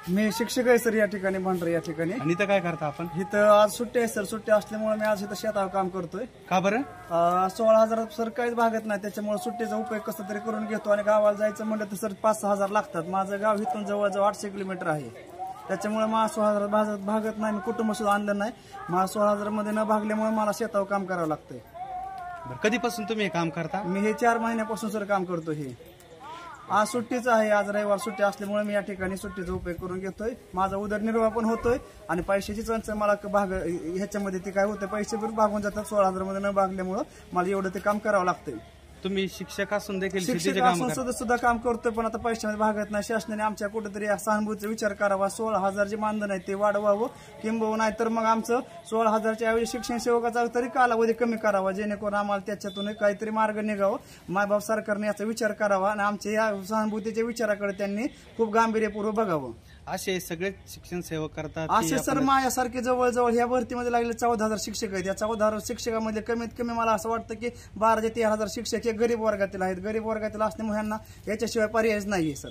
मी शिक्षक आहे सर या ठिकाणी भंडारा या ठिकाणी। आणि इथं काय करता आपण? इथं आज सुट्टी आहे सर, सुट्टी असल्यामुळे मी आज इथं शेतावर काम करतोय। का बरं? 16,000 सर काहीच भागत नाही, त्याच्यामुळे सुट्टीचा उपयोग कसा तरी करून घेतो आणि गावाला जायचं म्हणलं तर सर 5-6 हजार लागतात। माझं गाव इथून जवळजवळ 800 किलोमीटर आहे, त्याच्यामुळे मला 16,000 भागत नाही। मी कुटुंब सुद्धा आणलं नाही, मला 16,000 मध्ये न भागल्यामुळे मला शेतावर काम करावं लागतंय। कधीपासून तुम्ही हे काम करता? मी हे 4 महिन्यापासून सर काम करतो। हे आज सुट्टीच आहे, आज रविवार सुट्टी असल्यामुळे मी या ठिकाणी सुट्टीचा उपयोग करून घेतोय। माझा उदरनिर्वाह पण होतोय आणि पैशाची चणचण मला ह्याच्यामध्ये ती काय होतं, पैसे पण भागून जातात। 16,000 मध्ये न भागल्यामुळे मला एवढं ते काम करावं लागतंय। तुम्ही शिक्षक असून देखील शिक्षक असून सुद्धा काम करतोय, पण आता पैशामध्ये भागत नाही। शासनाने आमच्या कुठेतरी सहानुभूतीचा विचार करावा, 16,000 जे मानधन आहे ते वाढवावं, किंबहुना नाही तर मग आमचं 16,000च्या ऐवजी शिक्षण सेवकाचा तरी कालावधी कमी करावा, जेणेकरून आम्हाला त्याच्यातून काहीतरी मार्ग निघावं। मायबाप सरकारने याचा विचार करावा आणि आमच्या या सहानुभूतीच्या विचाराकडे त्यांनी खूप गांभीर्यपूर्वक बघावं। असे सगळे शिक्षण सेवक करतात असे सर माझ्यासारखे जवळजवळ ह्या भरतीमध्ये लागले 14,000 शिक्षक आहेत। या 14,000 शिक्षकांमध्ये कमीत कमी मला असं वाटतं की 12 ते 13,000 शिक्षक हे गरीब वर्गातील आहेत। गरीब वर्गातील असल्यामुळे ह्यांना याच्याशिवाय पर्यायच नाहीये सर।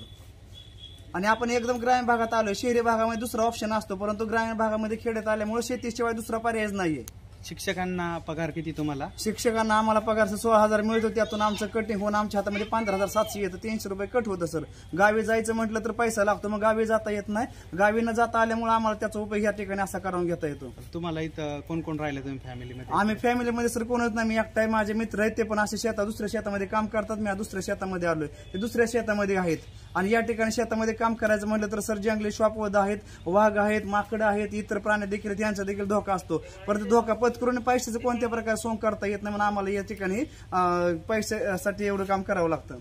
आणि आपण एकदम ग्रामीण भागात आलोय, शहरी भागामध्ये दुसरा ऑप्शन असतो, परंतु ग्रामीण भागामध्ये खेड्यात आल्यामुळे शेतीशिवाय दुसरा पर्यायच नाहीये। शिक्षकांना पगार किती तुम्हाला? शिक्षकांना आम्हाला पगार 16,000 मिळतो, त्यातून आमचं कटिंग होऊन आमच्या हातामध्ये 15,700 येतं, 300 रुपये कट होतं सर। गावी जायचं म्हटलं तर पैसा लागतो, मग गावी जाता येत नाही। गावी न जाता आल्यामुळे आम्हाला त्याचा उपयोग या ठिकाणी असा करून घेता येतो। तुम्हाला इथं कोण कोण राहिले तुम्ही फॅमिलीमध्ये? आम्ही फॅमिलीमध्ये सर कोणच नाही, मी एकटा आहे। माझे मित्र आहेत, ते पण असे दुसऱ्या शेतामध्ये काम करतात। मी दुसऱ्या शेतामध्ये आलोय, ते दुसऱ्या शेतामध्ये आहेत। आणि या ठिकाणी शेतामध्ये काम करायचं म्हटलं तर सर जंगली श्वापवध आहेत, वाघ आहेत, माकडं आहेत, इतर प्राणी देखील, त्यांचा देखील धोका असतो। परंतु धोका पत्करून पैशाचं कोणत्या प्रकारे सोंग करता येत नाही, म्हणून आम्हाला या ठिकाणी पैशासाठी एवढं काम करावं लागतं।